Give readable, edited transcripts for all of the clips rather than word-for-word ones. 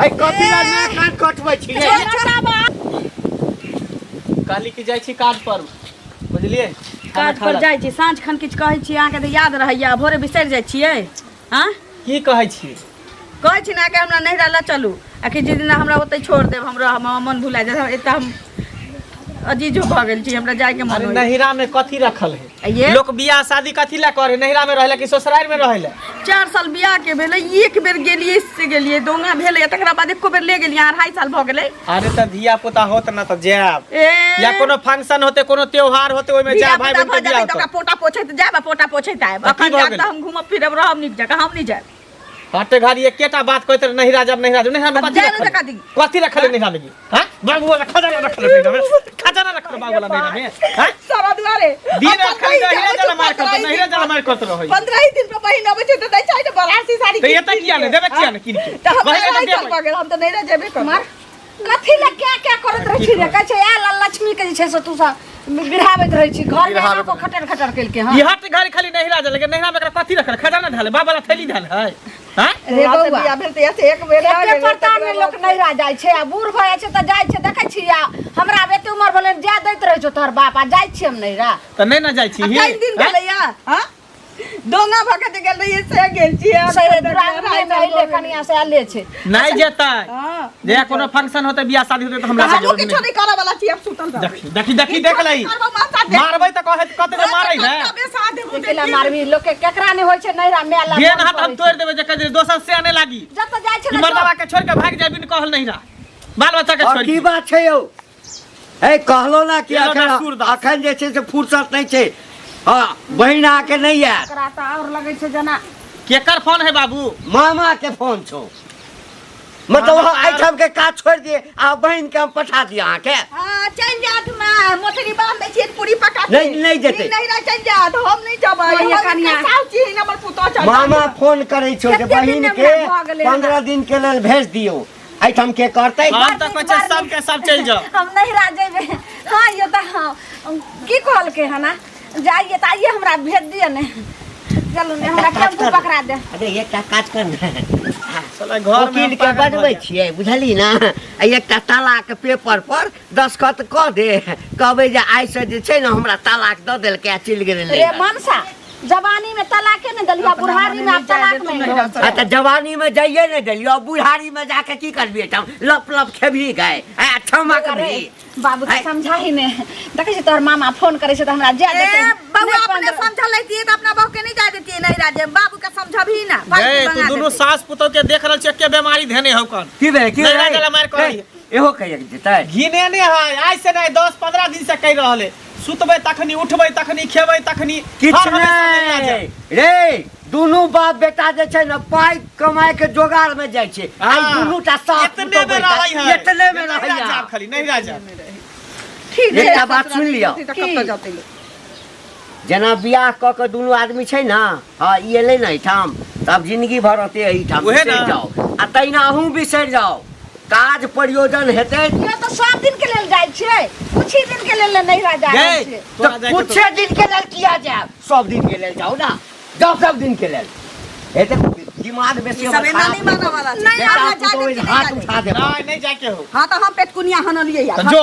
है कथी ला ना कान कटबै छी काली की जाइ छी काज पर बुझलिए काज पर जाइ छी साँझ खन किछ कहै छी अहाँ के त याद रहैया भोरे बिसरि जाइ छियै हां की कहै छी कहै छी ना के हमरा नहिरा ल चलू आ कि जिस दिन हमरा ओतै छोड़ देब हमरा मन भुला जाय एत हम अजीजो भ गेल छी हमरा जाय के मन होय नहिरा में कथी रखल है ये लोग बियाह शादी कथी ला करे नहिरा में रहले कि ससुराल में रहले 4 साल बियाह के भेले एक बेर गेलिए से गेलिए दोंगा भेले तकरा बाद एको बेर ले गेलिए 2.5 साल भ गेले अरे त धिया पुता होत ना त जाब या कोनो फंक्शन होते कोनो त्योहार होते ओइ में जा भाई बहन के बियाह होते पोटा पोछैत जाब पोटा पोछैत आब अखन जाब त हम घुमब फिरब रहब निक जगह हम नहीं जाब हटे घड़ी एकेटा बात कहते नहिरा जब नहिरा में कथी रखले नहिरा में हां बाबू वाला खजाना रखले नहिरा में खजाना रखले बाबू वाला नहिरा में हां सारा दुआरे दिन खाली नहिरा जला मार करत रहो 15 दिन पे बहिन आबै छै त दै छै बनारसी साड़ी त एता किया ने देबे किया ने किन के हम त नहिरा जेबे कर कथी ला क्या करत रहै छी रे कहै छै आ लक्ष्मी के जे छै से तू सब बिरहावत रहै छी घर में को खटर खटर केल के हां ई हट घड़ी खाली नहिरा जले नहिरा में कथी रखले खजाना धाले बाबा वाला थैली धाल है हां रे बउआ बिया भेल त ऐसे एक बेर के पता में लोग नहिरा जाइ छै आ बूढ़ भए छै त जाइ छै देखै छी हमरा बेटी उमर भेले जा दैत रहै छौ तोहर बाप आ जाइ छी हम नहिरा त नै ना जाइ छी कई दिन भेलैया हां दोंगा भगत गेल रहिए से गेल छी से दुरागमन में ले कनिया से आले छै नहीं जेतै जे कोनो फंक्शन होते बियाह शादी होते त हमरा से हम किछो नहीं करे वाला छी अब सुतल देखी देख लई मारबै त कहे कते मारै है केला मारबी लोग के केकरा ने होय छै नहिरा मेला गेन हाथ हम तोड़ देबे जे कदे दोसर से आने लागी जत जाय छै मर्दवा के छोड़ के भाग जाय बिन कहल नहिरा बाल बच्चा के छोड़ की बात छै यौ ए कहलो ना कि अखन जे छै से फुर्सत नहीं छै हां बहिन आके नहीं यार एकरा त और लगै छै जना केकर फोन है बाबू मामा के फोन छौ मतलब आइटम के काज छोड़ दिए आ बहन के हम पठा दिए अहाँ के हां चल जात में मोटरी बांध दै छी पूरी पका नहीं जेते नहीं रह चल जात हम नहीं जबै ये कनिया साउ छी हमर पुतो चल मामा फोन करे छौ जे बहन के 15 दिन के लेल भेज दियो आइटम के करतै हम त कहे सब के सब चल जाओ हम नहीं रह जेबे हां ये त की कहल के है ना जाइए त आइए हमरा भेज दिए ने चलू ने हमरा टेम्पू पकड़ा दे अरे एकटा काज कर ना साला घर में के बनबै छियै बुझली ना एकटा तालाक पेपर पर दस्तखत क दे कहबै जे आइ से जे छै ना हमरा तालाक द देल के चल गेल रे मनसा जवानी में तलाके ने दलिया बुढ़ारी में तलाक नहीं अच्छा जवानी में जाइए ने दलिया बुढ़ारी में जाके की करबी हम लप लप खेबी गए क्षमा करबी बाबू के समझाही ने देखै छी तोहर मामा फोन करे छै त हमरा जा देते बाबू अपने समझा लेती त अपना बहू के नहीं जा देती नहीं राजे बाबू के समझबी ना ए तू दोनों सास पुतो के देख रहल छ के बीमारी धेने हौ कन की बे की नहीं राजा मार करी एहो कहिए जेतै घिने ने है आज से नहीं 10-15 दिन से कह रहले सुतबै तखनी उठबै तखनी खेबै तखनी किछ नहीं रे दोनों बाप बेटा जे छै ना पाई कमाए के जोगाड़ में जाय छै आई दोनों ता साथ इतने में रहै है इतने में रहै है जा खाली नहीं राजा ठीक है एकटा बात सुन लियो जना बियाह क के दोनों आदमी छै ना हां ई एले नै ठाम तब जिंदगी भर होते एही ठाम बिसर जाओ आ तैना अहूं बिसर जाओ काज प्रयोजन हेतै ये तो सब दिन के लेल जाय छै कुछ ही दिन के लेल नहीं रह जाय छै तो कुछ दिन के लेल किया जाय सब दिन के लेल जाओ ना जाओ सब दिन के लेल एते दिमाग बेसी सब एना नहीं माने वाला छै नहीं आना जाके हाथ उठा दे नहीं जाके हो हां तो हम पेटकुनिया हनलिए यार जो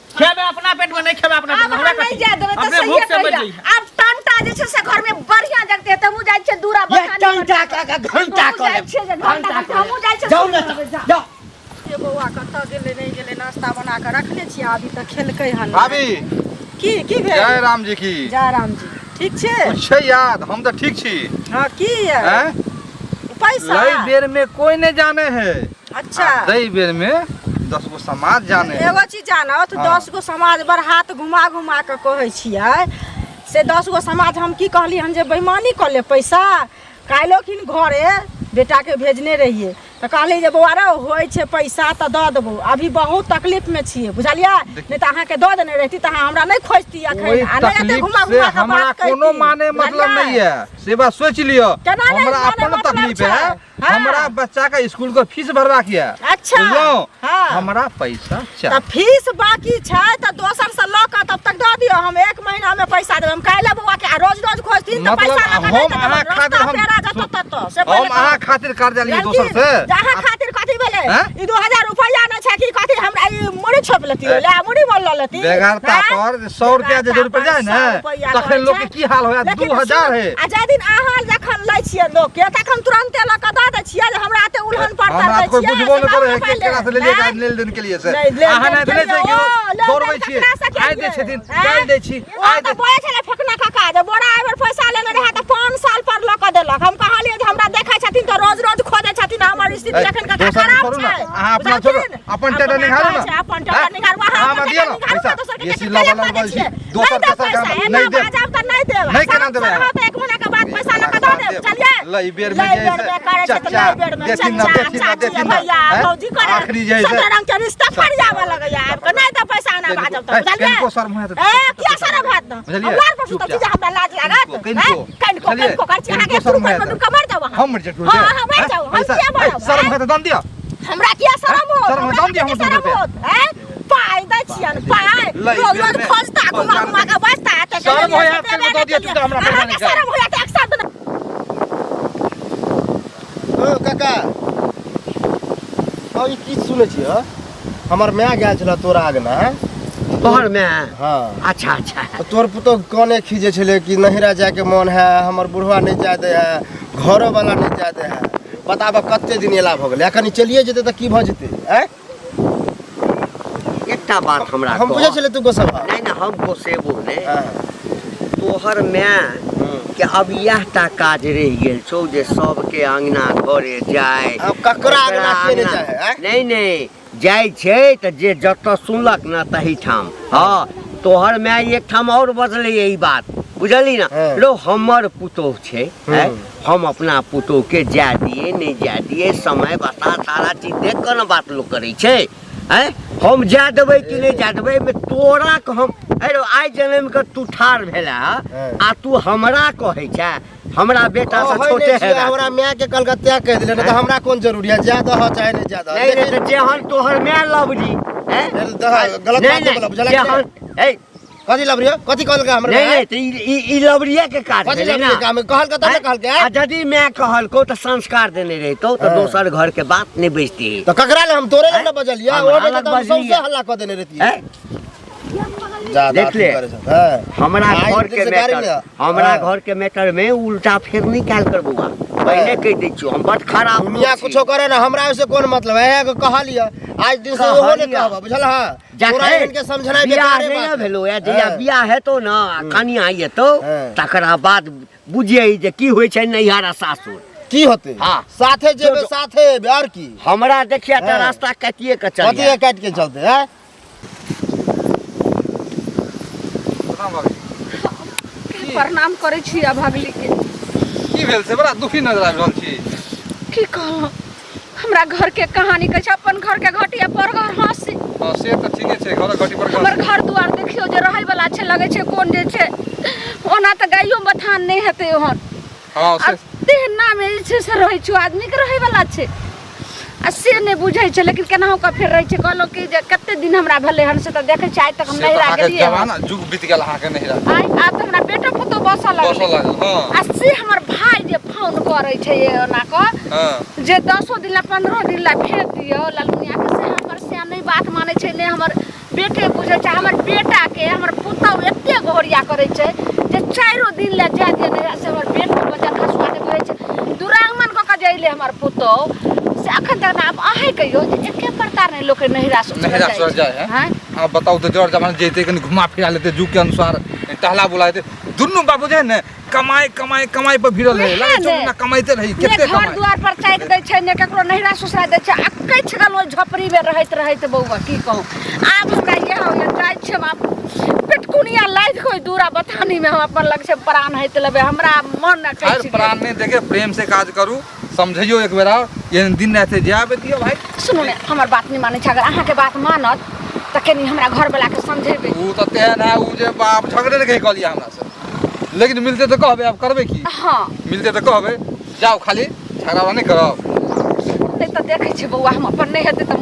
खेबे अपना पेट में नहीं खेबे अपना पेट में हमरा नहीं जा देबे तो सही है अब टंटा जे छै से घर में बढ़िया जगते त मु जाय छै दूरा बखानी टंटा का घंटा करे घंटा हमु जाय छै जाओ ना जाओ ये बौआ कत गेले नहीं गेले नाश्ता बना के रखले छी अभी तक खेलकै हन भाभी की भेल जय राम जी की जय राम जी ठीक छे छै याद हम तो ठीक छी हां की है हैं पैसा लई बेर में कोई नहीं जाने है अच्छा दई बेर में 10 गो समाज जाने है एगो चीज जानो तो 10 गो समाज बर हाथ घुमा घुमा के कहै छियै से 10 गो समाज हम की कहली हम जे बेईमानी कर ले पैसा काइलोखिन घरे बेटा के भेजने रहिए तो कहली जे बौआ रे होय छै पैसा त द देबो अभी बहुत तकलीफ में छिए बुझलिया नहीं त अहाँ के द देने रहती त अहाँ हमरा नहीं खोजती अखन आ नहीं एते घुमा घुमा के हमरा कोनो माने मतलब नहीं है से बात सोच लियो हमरा अपन तकलीफ है हमरा बच्चा का स्कूल को फीस भरवा किया अच्छा हमरा पैसा चाहिए त फीस बाकी छै त दोसर से ल के तब तक द दियो हम 1 महीना में पैसा देब हम काइला बौआ के रोज रोज खोजती त पैसा लगा हम अहाँ खातिर से हम अहाँ खातिर कर्जा लिए दोसर से जहाँ खातिर कथी भेले ई 2000 रुपया न छै कि कथि हमरा ई मुड़ी छोप लेती ले मुड़ी बोल लेती बेगारता पर 100 रुपया जे जरूर पड़ जाए ना तखन लोग के की हाल होया 2000 है आ जे दिन अहाँ जखन लै छियै लोग के तखन तुरंते ल क द दै छियै जे हमरा ते उल्हन पड़ता दै छियै हमरा कोई बुझबो न करे है केकरा से ले लेन के लिए से अहाँ नै देले छै कि दौड़बै छियै आइ दै छथिन काल दै छी आइ त बोए छले फेकना काका जे बोरा एबर पैसा लेने रहे त 5 साल पर ल क देलक हम कहलिए जे हमरा देखै छथिन त रोज रोज खोजे छथिन हमर स्थिति एखन का खराब छै अहाँ अपना छोड़ अपन टेटा निकालू ना अपन टेटा निकालू अहाँ दियो ना पैसा बेसी लबल बोल छी दोसर पैसा नहीं दे बाजाब त नहीं देब नहीं केना देबै हम त 1 महीना के बाद पैसा ल क द देब चलिए लई बेर में चाचा देथिन भैया भौजी करे आखरी जे है रंग के रिश्ता फड़ जावे लगे यार को नहीं त पैसा ना बाजाब त चलिए को शर्म है ए क्या शर्म है त हमार पर सुत चीज हमरा लाज लागत कनको कर छी आगे शुरू कर दू कमर जाओ हम मर जाऊ हां हां मर जाओ हम क्या बोलब शर्म है त दम दियो हमरा क्या शर्म हो शर्म दम दियो हम हैं पाई दै छियन पाई रोज रोज खोजता घुमा घुमा के बसता त शर्म हो यार दे दियो तू हमरा पैसा नहीं शर्म हो या त एक साथ न ओ काका ई की सुनै छी हमर माय गेल छला तोरा आगना तोहर में हां अच्छा अच्छा तोर पुतो कोने खीजे छले कि नहिरा जाए के मन है हमर बुढ़वा नहीं जाए दे है घरो वाला नहीं जाए दे है बताबा कते दिन एला भ गेल एखन चलिए जेते त की भ जेते हैं एकटा बात हमरा हम बुझे छले तू गोसब नहीं ना हम गोसेबो ने तोहर में कि अब यह ता काज रह गेल छौ जे सबके अंगना घरे जाए अब ककरा आगना के ने जाए नहीं नहीं जाय छै त जे जत सुनलक ना तही ठाम हां तोहर में एक ठाम और बदले ई बात बुझली ना लो हमर पुतोह छै हम अपना पुतोह के जा दिए नहीं जा दिए समय बता सारा चीज देख के ना बात लोग करे छै हैं हम जा देबै कि नहीं जा देबै में तोरा के हम अरे आइ जन्म के तू ठार भेला आ तू हमरा कहै छै हमरा बेटा से छोटे है हमरा माय के कलकत्ता कह दिले न त हमरा कोन जरूरी है ज्यादा हो चाहे नहीं ज्यादा नहीं नहीं त जेहन तोहर माय लवली हैं गलत बात बोला बुझला जेहन ए कथि लबरियो कथि कहल के हमरा नहीं नहीं त ई लवरिया के काज कथि भेलै ना लबरियो काम कहल के तब कहल के आ यदि मैं कहल को त संस्कार देने रहितो त दोसर घर के बात नहीं बेचती तो ककरा ले हम तोरे ले बजलिया ओ बेटा त हम सबसे हल्ला क देने रहती है देख ले हमरा घर के मैटर में उल्टा फेर नहीं काल करबुआ पहले कह दै छियो हम बड़ खराब दुनिया कुछो करे ना हमरा से कोन मतलब है के कहलिया आज दिन से ओहो ने कहबा बुझल हां पूरा इनके समझना बेकार है नहीं भेलो या जया बियाह हेतो ना कनिया आइतो तकरा बाद बुझिए जे की होय छै नैहरा सासुर की होते हां साथे जेबे साथे और की हमरा देखिया त रास्ता काटिए के चल कतिए काट के चलते हैं प्रणाम करे छी भागली के की भेल से बड़ा दुखी नजर आबि रहल छी की कहूं हमरा घर के कहानी कहै छै अपन घर के घटिया पर घर हंसी हां से त ठीके छै घर घटी पर हमर घर दुआर देखियो जे रहै वाला छै लगे छै कोन जे छै ओना त गाइयो बथान नहीं हेतै ओहन हां से देहना में जे छै से रहै छै आदमी के रहै वाला छै आ से नहीं बुझै छै लेकिन केनाहु का फेर रहै छै कहलो कि जे कते दिन हमरा भले हन से त देखै छै आज तक हम नहीं रह गेलिए जवान जुग बीत गेल अहाँ के नहीं रह आई आ त हमरा बेटा पुतो बसल लागल हां आ से हमर भाई जे फोन करै छै ओना क हां जे 10 दिन ला 15 दिन ला भेज दियो लालमुनिया के से हमर से नहीं बात माने छै ने हमर बेटे बुझै छै हमर बेटा के हमर पुतो एते घोरिया करै छै जे 4 दिन ला जा दे ने से हमर बेटा बच्चा खसुआ के कहै छै दुरागमन क के जइले हमर पुतो से अखन तक अब आहे कहियो जे एके प्रकार ने लोग नहिरा सोच जाए हैं अब बताओ तो जोर जमाना जेते कनी घुमा फिरा लेते जुग के अनुसार टहला बुलाते दुन्नु बाबू जे ने कमाई कमाई कमाई पर भिड़ल रहे लागे छै ना कमाइते रही केते कमाई घर दुआर पर चाइक दै छै ने ककरो नहिरा ससुरा दै छै अक्कै छगल ओ झोपड़ी में रहैत बौआ की कहूं आब हमरा ये हो या जाय छै हम पेटकुनिया लाइद कोई दूरा बथानी में हम अपन लग से प्राण हैत लेबे हमरा मन न कहै छै प्राण नहीं देखे प्रेम से काज करू समझियो एक बेरा ये दिन रहते जाबे दियो भाई सुनो ने हमर बात नहीं माने छै अगर अहाँ के बात मानत त कनी हमरा घर वाला के समझेबे ऊ त तेहन है ऊ जे बाप झगड़े नहीं कहलिया हमरा से लेकिन मिलते तो कहबे अब करबे की हां मिलते तो कहबे जाओ खाली झगड़ा नहीं करब नहीं त देखै छै बौआ हम अपन नहीं हेते त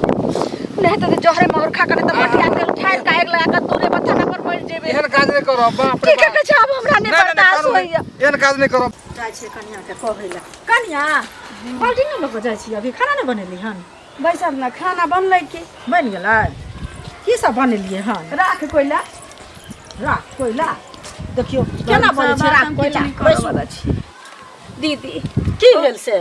नहीं हेते त जहरे मोहर खा के त मटिया के उठाइ के आग लगा के दूरे बथाना पर मर जेबे एहन काज नहीं करब बाप रे ठीक है अब हमरा नहीं बर्दाश्त होइया एहन काज नहीं करब जाय छै कन्या के कहैला कन्या बाल्टी न लोग जाय छी अभी खाना नहीं बनेली हन बैसल ना खाना बनलै की बनि गेलै की सब बनेलियै हन राख कोइला राख कोइला देखियो केना बनै छै राख कोइला बैसू दीदी की भेल से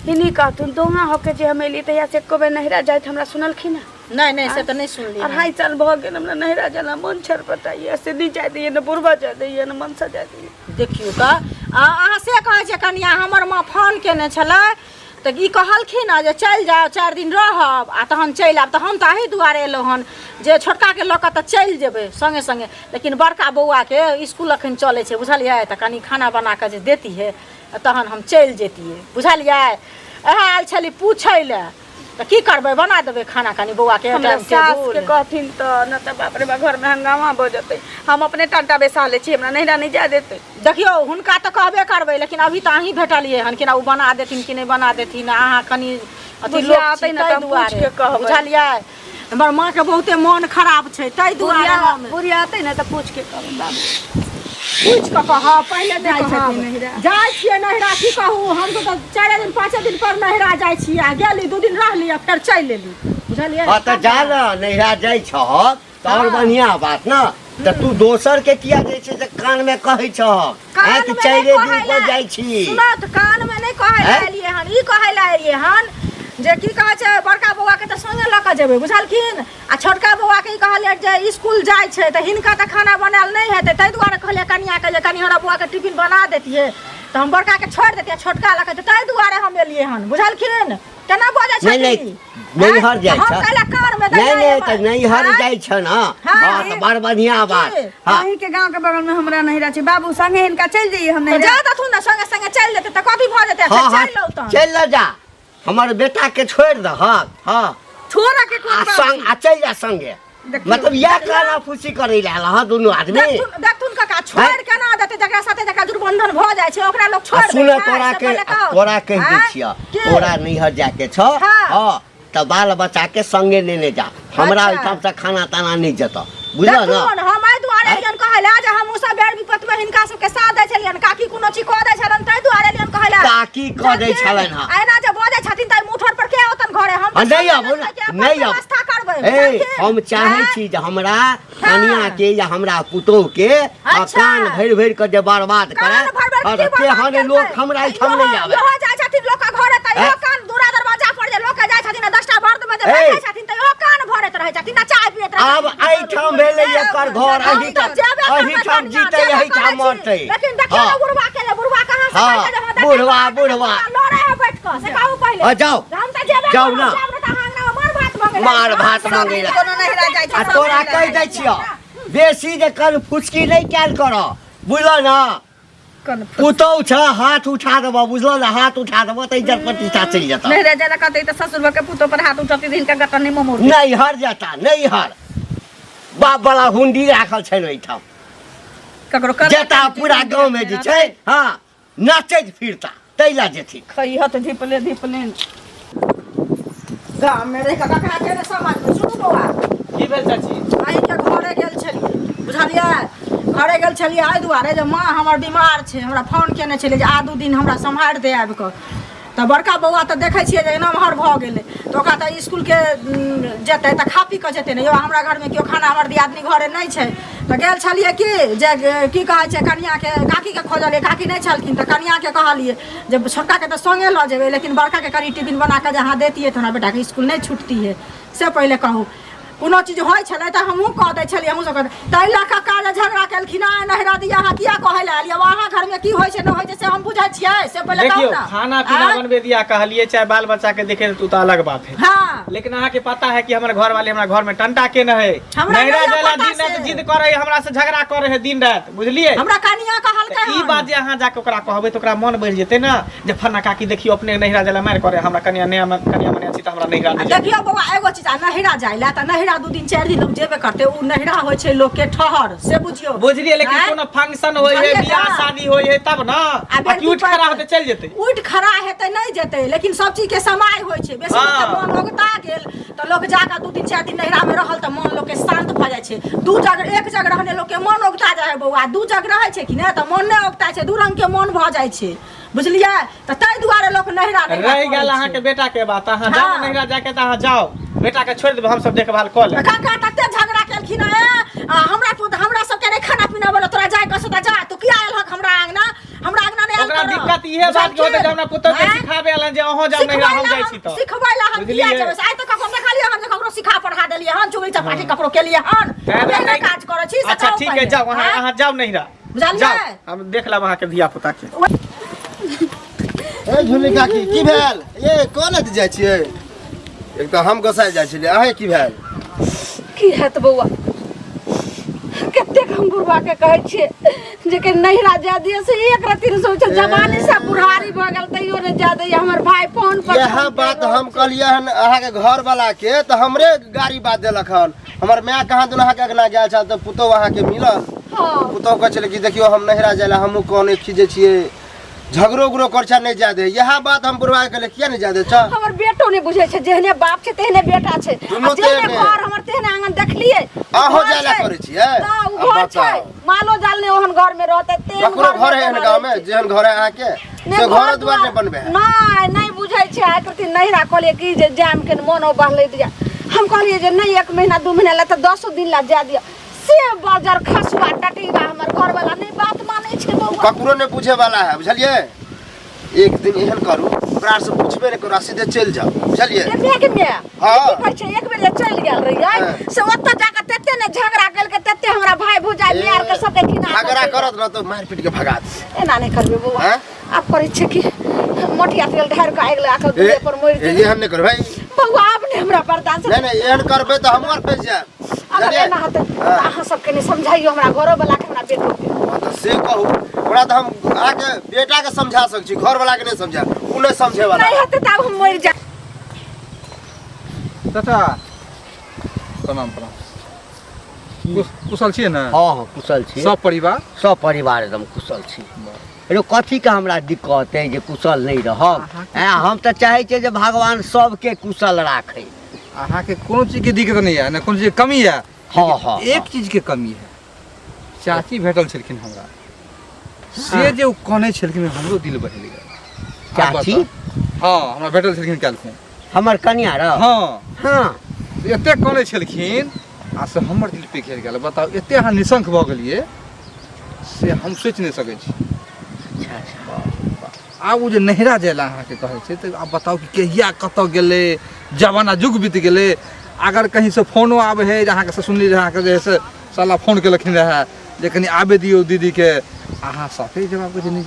हिनी कहतुन दोहा होके जे हम एली तहिया से एको बेर नहिरा जाइत हमरा सुनलखिन नहीं से तो नहीं सुनलियै 2.5 साल भ गेल हमरा नहिरा जाला मन छरपटाइए से दी जाय दैए न बुढ़वा जाय दैए न मनसा जाय दैए देखियो तऽ अहाँ से कहै छै कनिया हमर माँ फोन केने छलै तऽ ई कहलखिन जे चलि जाओ 4 दिन रहब आ तहन चलि आब तऽ हम तऽ अही दुआरे एलहुँ हन जे छोटका के लऽ कऽ तऽ चलि जेबै संगे संगे लेकिन बड़का बौआ के स्कूल अखन चलै छै बुझलियै तऽ कनि खाना बना कऽ जे देतियै तहन हम चलि जेतियै बुझलियै एहे आयल छली पूछै लए तऽ की करबै बना देबै खाना कनि बौआ के हमरा सास के कहथिन त न त बाप रे बा घर में हंगामा भ जतै हम अपने टाटा बैसा ले छी हमरा नहिरा नहीं जा देतै देखियो हुनका तऽ कहबे करबै लेकिन अभी तऽ अहीं भेटलियै हन कि ना ओ बना देथिन कि नहीं बना देथिन अहाँ कनि अथी लोग आते न त पूछ के कहबै बुझलियै हमर माँ के बहुते मन खराब छै ताहि दुआरे हम बुढ़िया आते न त पूछ के कहबै बाबू पूछ कऽ कह पहिले जाइ छथिन जाइ छियै नहिरा की कहू हम तो 4 दिन 5 दिन पर नहिरा जाइ छियै आ गेली 2 दिन रहली आ फेर चलि एली बुझलियै हाँ तो जा ना नैहरा जाइ छ तो और बढ़िया बात ना तो तू दोसर के किया जे छै से कान में कहै छ हैं कि 4 दिन पर जाइ छी सुना त कान में नहीं कहै ला एलियै हन ई कहै ला एलियै हन जे की कहै छै बड़का बौआ के तऽ संगे लऽ कऽ जेबै बुझलखिन आ छोटका बौआ के ई कहलियै जे स्कूल जाइ छै तऽ हिनका तऽ खाना बनायल नहीं हेतै ताहि दुआरे कहलियै कनिया के जे कनि हमरा बौआ के टिफिन बना देतियै तऽ हम बड़का के छोड़ि देतियै छोटका लऽ कऽ ताहि दुआरे हम एलियै हन बुझलखिन केना बजै छै नहीं हर जाइ छ नहीं तो नहीं हर जाइ छ ना हां तो बड़ बढ़िया बात हां अहीं के गांव के बगल में हमरा नहिरा छै बाबू संगे हिनका चल जाइए हम नहिरा जा त ना संगे संगे चल जेतै त कथि भ जेतै हाँ हाँ चल लौ त चल जा हमारे बेटा के छोड़ दे हाँ छोरा के कोन संग चल जा संगे मतलब यह काना फूसी करे ला हाँ दोनों आदमी देखथुन का छोड़ के ना देते जकरा साथे जकरा जुर्बंधन भ जाय छै ओकरा लोग छोड़ दे सुन तोरा कह दै छिया तोरा नैहर जाके छ हां त बाल बच्चा के संगे लेने जा हमरा ओइठाम से खाना ताना नहीं जत बुझल ना हम आई दुआरे लियन कहला जे हम सब बेर विपत में हिनका सब के साथ दै छलियन काकी कोनो चीज कह दै छलन तै दुआरे लियन कहला काकी कह दै छलन हां आइना जे बजै छथिन तै मुठर पर के औतन घरे हम नहीं आबो नहीं व्यवस्था करबै ए हम चाहे छी जे हमरा कनिया के या हमरा पुतोह के कान भर भर के जे बर्बाद करे और के हने लोग हमरा इठाम नहीं आवे हो जाय छथिन लोग का घरे त यो कान दूरा दरवाजा पर जे लोग जाय छथिन 10टा बर्द में जे बैठै छथिन त यो कान भरत रहै छथिन चाय पियत रहै अब एठाम भेले एकर घर एहिठाम जीते एहिठाम मरते लेकिन देखियो बुढ़वा के बुढ़वा कहां से हाँ, बुढ़वा लड़े है बैठ के से कहू पहले जाओ हम त जेबे जाओ ना मार भात मांगे कोनो नहिरा जाइ छै तोरा कह दै छियो बेसी जे कल फुसकी नहीं कैल करो बुझल ना पुतौ छ हाथ उठा देबो बुझल ना हाथ उठा देबो त इज्जत प्रतिष्ठा चल जाता नहिरा जाला कहते त ससुर के पुतो पर हाथ उठती दिन का गटन नहीं मोमोर नहीं हर जाता नहीं हर बाप वाला हुंडी राखल छै ओइठाम ककरो कर जेता पूरा गांव में जे छै हां नाचैत फिरता तैला जेथि खइहत धिपले गांव में रह के ककरा के समाज में सुनु बौआ की भेल चाची आई के घरे गेल छलियै बुझलियै घरे गेल छलियै आई दुआरे जे माँ हमर बीमार छै हमरा फोन केने छलै जे आ 2 दिन हमरा सम्हार दे आबि कऽ तऽ बड़का बौआ तऽ देखै छियै जे नमहर भऽ गेलै तऽ ओकरा तऽ स्कूल के जेतै तऽ खा पी कऽ जेतै ने यौ हमरा घरमे केओ खाना हमर दियादनी घरे नहि छै तऽ गेल छलियै कि जे की कहै छै कनियाके काकीके खोजलियै काकी नहि छलखिन तऽ कनियाके कहलियै जे छोटकाके तऽ संगे लऽ जेबै लेकिन बड़काके कनि टिफिन बना कऽ जे अहाँ दैतियै तऽ हमरा बेटाके स्कूल नहि छुटतियै से पहिले कहू कोनो चीज होइ छलै तऽ हमहूँ कह दै छलियै हमहूँ सब ताहि लऽ कऽ काज झगड़ा केलखिन नहिरा दिया अहाँ किया कहै लए एलियै अहाँ घरमे की होइ छै नहि होइ छै से हम बुझै छियै से पहिले देखियो कहू खाना पीना बनबे दिया कहलिए चाहे बाल बच्चा के देखे तू तो अलग बात है हाँ लेकिन अहाँ के पता है कि हमारे घर वाले हमरा घर में टंटा के न है हमरा नहिरा नहीं जाला पता दिन रात से। जिद करे हमरा से झगड़ा करे है दिन रात बुझलिए हमरा कनिया कहलकै ई बात जे अहाँ जाके ओकरा कहबै तो ओकरा मन बढ़ जेतै ना जे फन्ना काकी देखियो अपने नहिरा जाला मार करे हमरा कनिया मने छी त हमरा नहिरा नहीं जाए। देखियो बौआ एगो चीज नहिरा जाइला त नहिरा 2 दिन 4 दिन लोग जेबे करते उ नहिरा होइ छै लोग के ठहर से बुझियो बुझलिए लेकिन हैं? कोनो फंक्शन होय है बुझलिए बियाह ना? शादी होय है तब ना बेटी उठ खड़ा होते चल जेतै उठ खड़ा हेतै नहीं जेतै लेकिन सब चीज के समय होइ छै बेसी हाँ। मन ओगता गेल त लोग जाका 2 दिन 4 दिन नहिरा में रहल त मन लोग के शांत भ जाय छै दू जगह एक जगह रहने लोग के मन ओगता जाय है बौआ 2 जगह रहै छै कि ने त मन नहीं ओगता छै 2 रंग के मन भ जाय छै बुझलिए तो ताहि दुआरे लोग नहिरा रह गेल अहाँ के बेटा के बात अहाँ जाओ हाँ। नहिरा जाके त अहाँ जाओ बेटा के छोड़ देब हम सब देखभाल क लेब काका तते झगड़ा केलखिन हमरा सबके नहीं खाना पीना बोलो तोरा जाय कस त जा तू किया आयल हक हमरा आंगना नहीं आयल ओकरा दिक्कत इहे बात के होते जे हमरा पुत्र के सिखाबे अलन जे अहाँ जाओ नहिरा हम जाइ छी त सिखबै ला हम किया जेबै आइ तक हम देखलिए हम जे ककरो सिखा पढ़ा देलिए हन चुगली चपाटी ककरो के लिए हन नहीं काज करै छी अच्छा ठीक है जाओ अहाँ जाओ नहिरा बुझलिए हम देख लेब अहाँ के धिया पुता के ए झुली काकी की भेल ये कोन अत जाइ छियै एक तो हम गोसाई जाइ छलियै अहे की भेल की हैत बौआ कतेक हम बुढ़वा के कहै छियै जे के नहिरा जा दिए से एक रत्ती न सोचे जवानी से बुढ़ारी भ गेल तैयो ने जा दे हमर भाई फोन पर यह बात हम कहलिए हन अहाँ के घर वाला के तो हमरे गाड़ी बात देलक हन हमर माय कहाँ दुन अहाँ के अगना गेल छल तो पुतौ अहाँ के मिलल हां पुतौ कहै छलै कि देखियो हम नहिरा जायला हमहू कोने खीजे छियै झगड़ो उगड़ो करछा नहीं जा दे यह बात हम बुढ़वा के किया नहीं जा दे छ हमर बेटो ने बुझै छै जेहने बाप छै तेहने बेटा छै दुनू जेहने तेहने। घर हमर तेहने आंगन देखलिए अहो जायला करै छियै ता घर छै मालो जाल ने ओहन घर में रहते ते ककरो घर है गांव में जेहन घर है अहाँ के से घर द्वार नहीं बनबे है नहीं बुझै छै आइ प्रति नहिरा कहलिए कि जे जाम के मोनो बढ़ले दिया हम कहलिए जे नहीं 1 महीना 2 महीना ला त 10 दिन ला जा दिया से बाजार खसुआ टटीबा हमर घर वाला नहीं बात माने छै बौआ ककरो नहीं पूछे वाला है बुझलिए एक दिन एहन करू ओकरा से पूछबे नहीं करू सीधे चल जाओ बुझलिए के में हाँ। की कहै छै एक बेर ले चल गेल रहिए से ओत्ता जाके तते ने झगड़ा कल के तते हमरा भाई भुजाई मार के सबके किना झगड़ा करत न तो मार पीट के भगा दे एना नहीं करबे बौआ हैं? आप करै छै कि मोटिया तेल ढार के आग लगा के दूरे पर मोर दे एहन नहीं कर भाई बौआ आपने हमरा बर्दाश्त नहीं एहन करबे तो हम और फंस जाए अगर एना हते अहाँ सबके नहीं समझाइयो हमरा घरो वाला के हमरा बेटो के तो से कहू ओकरा तो हम आके बेटा के समझा सक छी घर वाला के नहीं समझा उ नहीं समझे वाला नहीं हते तब हम मर जा चाचा प्रणाम कुशल छियै ने हाँ हाँ कुशल छी सब परिवार सब परिवार एकदम कुशल छी अरे कथी का हमरा दिक्कत है जे कुशल नहीं रहब हम तो चाहे छियै जे भगवान सबके कुशल राखे अहाँ के कोनो चीज के दिक्कत नहीं है ना कोनो चीज के कमी है हाँ हाँ एक चीज के कमी है चाची भेटल छलखिन हमरा से जे कहने छलखिन हमरो दिल बहल गेल चाची हाँ हमरा भेटल छलखिन काल्हि हमर कन्या रह हाँ हाँ एते कहने छलखिन आ से हमर दिल पे घेर गेल बताओ एते अहाँ निशंक भऽ गेलिए से हम सोचि नहीं सकै छी आब ओ जे नहिरा जाय ला अहाँके कहै छै तऽ आब बताउ कि कहिया कतऽ गेलै जमाना जुग बीत गेलै अगर कहीं से फोनो आबै है जे अहाँके से सुनली जे अहाँके जे है से साला फोन केलखिन रहै जे कनि आबे दियौ दीदी के अहाँ साफे जवाब कहै छै नहीं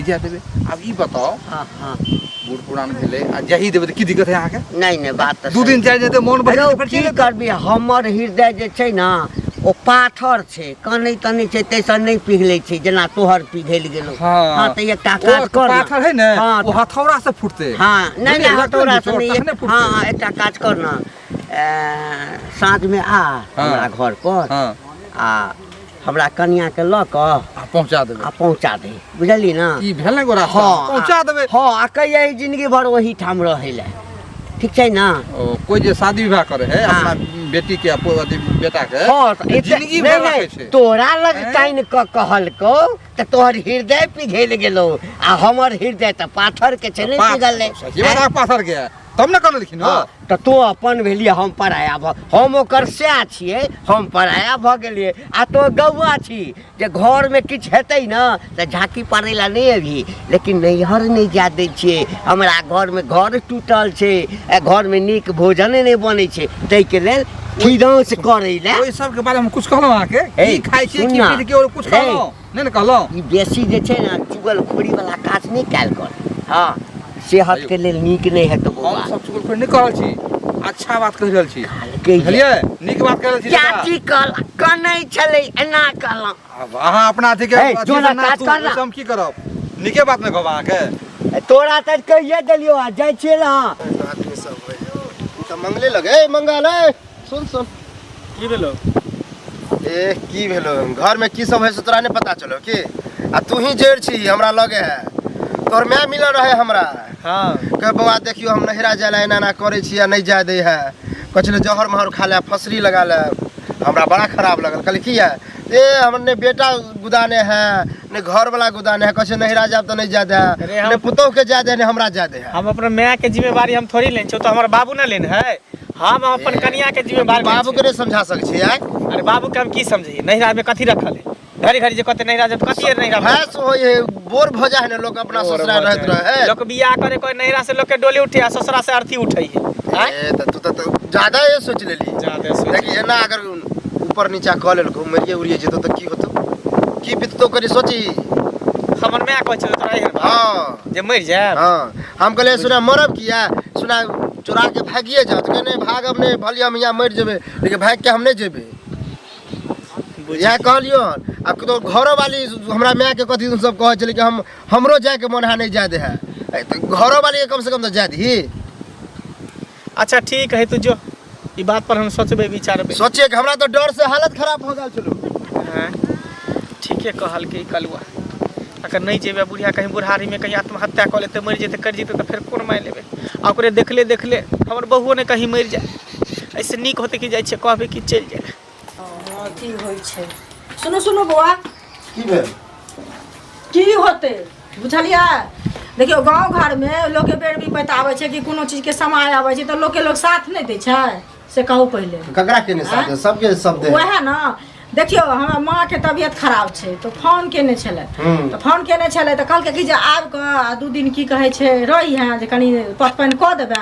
जा देबै आब ई बताओ हाँ हाँ बूढ़ पुरान भेलै आ जाही देबै तऽ की दिक्कत है अहाँके नहीं बात तो 2 दिन चारि दिन तऽ मोन भरि अरे फेर की चलि करबी हमर हृदय जे छै ना ओ पाथर छै कनै तनै छै तैसा नहीं पिघलै छै जेना तोहर पिघल गेलो हाँ। हाँ तो एकटा काज कर ना। पाथर है ना हाँ वो हथौड़ा से फूटते हाँ नहीं नहीं हथौड़ा से नहीं तखने फूटते। हाँ एकटा काज कर ना साँझ में आ हमरा घर पर हाँ आ हमरा कन्या के लऽ कऽ आ पहुंचा देबै आ पहुँचा दे बुझली ना ई भेल ने गोरा हाँ पहुंचा देबै हाँ आ कहिए जिंदगी भर वही ठाम रहे ला ठीक छै ना ओ कोई जे शादी विवाह करे है हाँ। अपना बेटी के बेटा के हाँ तो जिंदगी नहीं, भर नहीं, रखे छै तोरा लग टाइन क कहलको त तोहर हृदय पिघल गेलो आ हमर हृदय त पाथर के छै नहीं पिघलले ये बड़ा पाथर के है तब न कर लिखिन हाँ तो तू अपन भेलिए हम पराया भ हम ओकर स्या छियै हम पराया भ गेलिए आ तो गौआ छी जे घर में किछ हेतै न त झाँकी पारे ला नहीं अभी लेकिन नैहर नहीं जा दै छियै हमरा घर में घर टूटल छै घर में नीक भोजन नहीं बनै छै तै के लेल खिदौ से करै ला ओइ सब के बारे में कुछ कहलौ आके ए, की खाइ छी सुन की ना। पीट के और कुछ कहलौ नहीं न कहलौ ई बेसी जे छै ना चुगल खोरी वाला काज नहीं कैल कर हाँ सेहत के लेल नीक नहीं है तो हम सब चुगल खोरी नहीं कर रहल छी अच्छा बात कह रहल छी कहिए बुझलिए नीक बात कह रहल छी दादा। चाची कल कनै छलै एना कहलौ अब अहाँ अपना अथी के ए, जो ना काज कर ना। हम की करब नीके बात न कहब अहाँके तोरा त कहिए देलियो आ जाइ छियै ना आदमी सब तो मंगले लगे मंगल है सुन की भेलो ए की भेलो घर में की सब है से तोरा नहीं पता चलो की आ तू ही जड़ छी हमरा लगे है तोर मैं मिलल रहे हमरा हाँ कह बउआ देखियो हम नहिरा जाए एना ना करे छी आ नहीं जाए दे है कछले जहर महर खा ले फसरी लगा ले हमरा बड़ा खराब लगल कहली की है ए हमने बेटा गुदाने है ने घर वाला गोदान है कैसे नहीं राजा तो नहीं जाते अरे है हम- ने पुतोह के जाते है ने हमरा जाते है हम अपना माय के जिम्मेवारी हम थोड़ी लेन छो तो हमार बाबू ना लेन है हम अपन कन्या के जिम्मेवारी बाबू के नहीं समझा सकै छी आय अरे बाबू के हम की समझी नैहरा में कथी रखल है घड़ी घड़ी जे कहते नैहरा जब कथी है नैहरा में भैंस होय है बोर भजा है ने लोग अपना ससुराल रहत रहे लोग बियाह करे कोई नैहरा से लोग के डोली उठे आ ससुरा से अर्थी उठै है ए त तू तो ज्यादा ये सोच लेली ज्यादा सोच देखिए ना अगर ऊपर नीचा क लेलको मरिए उड़िए जेतो तो की होतो की बिततो करी सोची हमर माय कहै छै तोरा इहर हां जे मर जाए हां हम कहले सुना मरब किया सुना चोरा के भागिए जाओ तो कहने भागब नहीं भली हम यहाँ मर जेबे लेकिन भाग के हम नहीं जेबे यह कहलियो अब तो घरों वाली हमरा माय के कथी तुम सब कहे छले कि हमरो जाए के मन है नहीं जादे है तो घरों वाली के कम से कम तो जा दी अच्छा ठीक है तू जो ई बात पर हम सोचबे विचारबे सोचिए कि हमरा तो डर से हालत खराब हो गल चलो हाँ, ठीक है कहल के कलुआ अगर नहीं जेबे बुढ़िया कहीं बुढ़ारी में कहीं आत्महत्या कर लेते मर जेते कर जेते तो फिर कौन माय लेबे आ ओकरे देखले देखले हमर बहुओ ने कहीं मर जाए ऐसे नीक होते कि जाय छै कहबे कि चल जाए की होइ छै सुनो सुनो बौआ की भेल की होते बुझलिया देखियो गांव घर में लोग के बेर भी पता आवे छै कि कोनो चीज के समय आवे छै तो लोग के लोग साथ नहीं दै छै से कहू पहले ककरा के नहीं साथ सबके सब दे वह ना देखियो हमर माँ के तबियत खराब छै तो फोन केने छले तो फोन केने छले तो कहलकै कि जे आब के 2 दिन की कहे छै रही हैं जे कनी पट पानि क देबे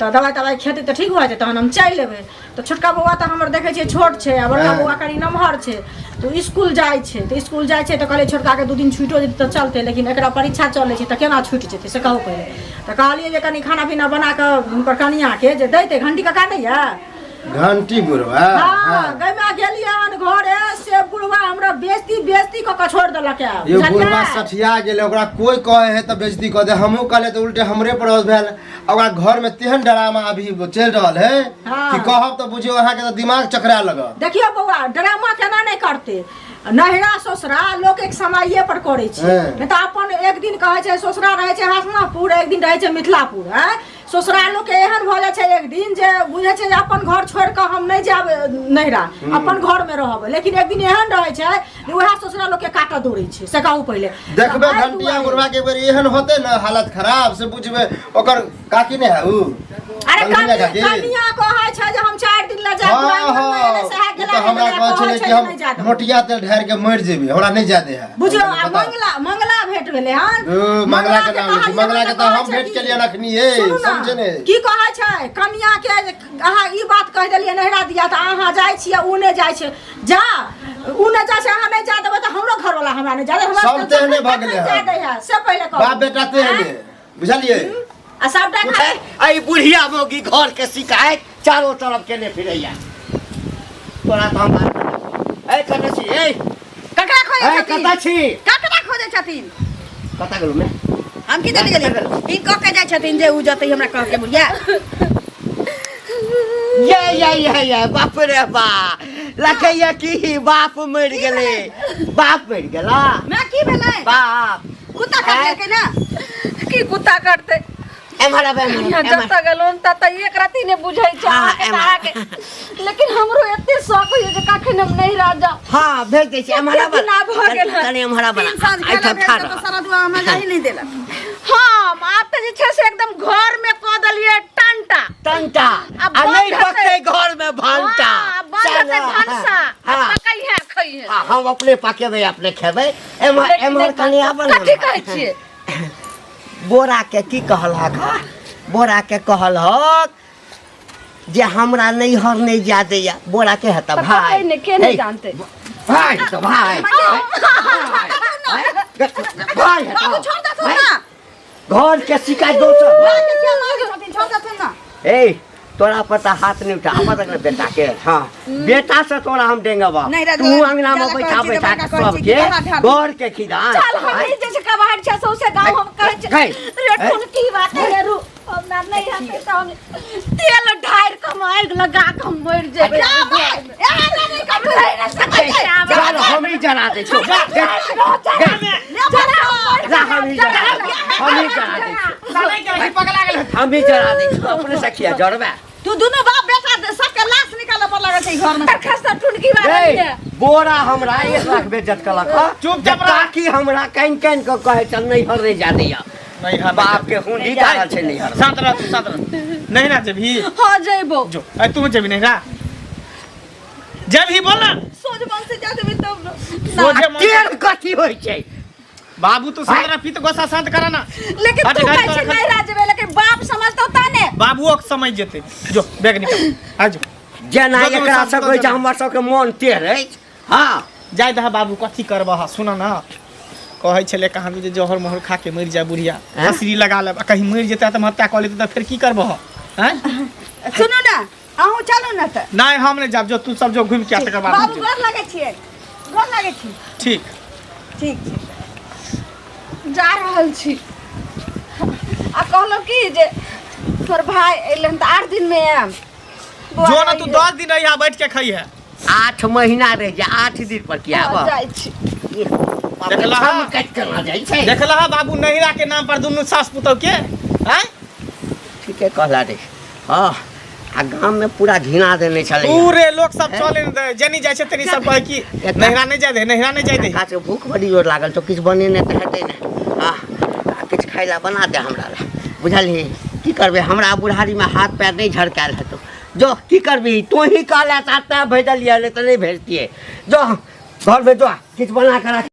तो दवाई तवाई खेते तो ठीक हो जाते तहन हम चल लेबै तो छोटका बौआ तो हमर देखे छियै छोट छै आ बड़का बौआ कनी नमहर छै तो स्कूल जाय छै तो कहले छोटका के 2 दिन छुटो जेतै तो चलते लेकिन एकरा परीक्षा चलै छै तो केना छूट जेतै से कहू पहले तो कहलिए जे कनी खाना पीना बना के हुनकर कनिया के जे दैते घंटी का नहीं है घंटी बुढ़वा हां गैमा गेलिए हन घरे से बुढ़वा हमरा बेइज्जती क के छोड़ देलक है ये बुढ़वा सठिया गेले ओकरा कोई कहे है तो बेइज्जती क दे हमहू कहले तो उल्टे हमरे पर भेल ओकरा घर में तेहन ड्रामा अभी चल रहल है कि कहब तो बुझियो अहाँ के तो दिमाग चकरा लगा देखियो बौआ ड्रामा केना नहीं करते नहिरा ससुरा लोग एक समये पर करे छै नहीं तो अपन एक दिन कहे छै ससुरा रहे छै हसनापुर एक दिन रहे छै मिथिलापुर है ससुरा लोग के एहन भ जाय छै एक दिन जे बुझे छै अपन घर छोड़ के हम नहीं जाब नहिरा अपन घर में रहब लेकिन एक दिन एहन रहे छै जे वह ससुरा लोग के काटा दौड़े छै से कहू पहले देखबे घंटिया बुढ़वा के बेर एहन होते ना हालत खराब से बुझबे ओकर काकी ने है उ अरे कनिया कहे छै जे हम 4 दिन ला जाब तो हमरा कहे छले कि हम मोटिया तेल ढार के मर जेबे हमरा नहीं जादे है बुझियो मंगला भेट गेले हन मंगला के नाम मंगला के तो हम भेट के लिए रखनी है समझे ने की कहे छै कनिया के अहाँ ई बात कह देलिए नहिरा दिया त अहाँ जाय छियै उ ने जाय छै जा उ ने जा छै अहाँ नहीं जा देबे त हमरो घर वाला हमरा नहीं जा दे हमरा सब तेहने भाग गेले है से पहले कह बाप बेटा तेहने बुझलिए आ सब देखा आई बुढ़िया मोगी घर के शिकायत चारों तरफ केने फिरैया तोरा तो हम ए कने छी ए ककरा खोजे ए छथिन कता छी ककरा खोजे छथिन कता गेलु ने हम की देली गेली ई क के जाय छथिन जे उ जतै हमरा कह के बुढ़िया ये बाप रे बा लखैया की बाप मर गेले बाप मर गेला मैं की भेलै बाप कुत्ता काट के ना की कुत्ता काटते एमहरा बे जब तक गेलोन तब एक राती ने बुझै छै तारा के लेकिन हमरो एते शौक होय जे काखन हम नहीं रह जा हां भेज दे छी एमहरा बा ना भ गेल तने एमहरा बा आई तो सारा दुआ हमरा जाही नहीं देला हम आप त जे छै से एकदम घर में क देलिए टंटा टंटा आ नहीं पकते घर में भांटा बांधते भंसा आ पकई है खई है हम अपने पकेबे अपने खेबे एमहर कनी आबन कथि कहै छियै बोरा के की कहल हा बोरा के कहल हक जे हमरा नैहर नहीं जा दैया बोरा के है त भाई ने के नहीं जानते भाई तो भाई भाई है तो छोड़ दे तू ना घर के शिकायत दोसर क्या मांगे छथिन छोड़ दे तू ना ए तोरा पता हाथ नहीं उठा हमर तक बेटा के हां बेटा से तोरा हम देंगबा तू अंगना में बैठा बैठा के सब के घर के खिदान चल हम जैसे कबाड़ छ सौसे गांव हम कहै छै रे कोन की बात है रू हम ना नहीं हते त हम तेल ढार के मार लगा के मर जेबे नहीं कब नहीं सकै चल हम ही जला दे छो हम ही जला दे हम ही जला दे अपने सखिया जरबा तू दोनों बाप बेटा सबके लाश निकाले पर लगे छै घर में खस्ता टुनकी वाला ए, बोरा हमरा 1 लाख बेइज्जत कलक ह चुपचाप रह। ताकि हमरा काइन काइन के कहे चल नहीं हर रे जा दैया नहीं हां बाप के हुंडी डालल छै नहीं हर शांत रह तू, शांत रह। नहीं ना जेबी हां जइबो जो आई तू जेबी नहीं ना जेबी बोल ना सोच मन से जा देबे तब सोझे मन केर कथी होय छै बाबू तू शांत रह, फिर गोसा शांत करा ना। लेकिन हट, तू गाड़ी कहै छै तोरा नहीं राजबे लेकिन बाप समझतो ताने बाबूओ के समझ जेते। जो बैग निकाल आ जो जेना जो, जो, एकरा सब सब कर कहै छै देना। हमर सबके मन टेढ़ अछि हाँ जाय दहा बाबू कथी करबह सुन ना कहै छले कहाँ जे जहर महर खा के मर जाए बुढ़िया हैं? हसरी लगा ले कहीं मर जेते आत्महत्या कर लेते तो फिर की करबह हैं? सुनू ना अहूँ चलू ना तऽ नहीं हम नहीं जाब जो तू सब जो घूम के आ तकर बाद हम बाबू जेब। गोर लगे छियै गोर लगे छी ठीक ठीक छै जा रहल छी आ कहलो की जे तोर भाई एलन तऽ 8 दिन में आएम जो ना तू 10 दिन यहाँ बैठ के खाई है 8 महीना रह जा 8 दिन पर किया बा जाइ छी देखला हम कट करना जाइ छै देखला बाबू नहिरा के नाम पर दुनू सास पुतौ के हैं ठीके कहला रे हाँ आ गांव में पूरा घिना देने छले पूरे लोग सब चले न दे जनी जाय छै तनी सब कहे की नहिरा नहीं जाय दे नहिरा नहीं जाय दे खास भूख बड़ी जोर लागल तो किछ बनेने तऽ हेतै ने आ किछ खाइला बना दे हमरा ला बुझलही की करबे हमरा बुढ़ारी में हाथ पैर नहीं झड़कायल हेतौ जो की करबी तू ही कहला साथ भेजलिए नहीं तो नहीं भेजतिए जो घर में जो किछ बना कर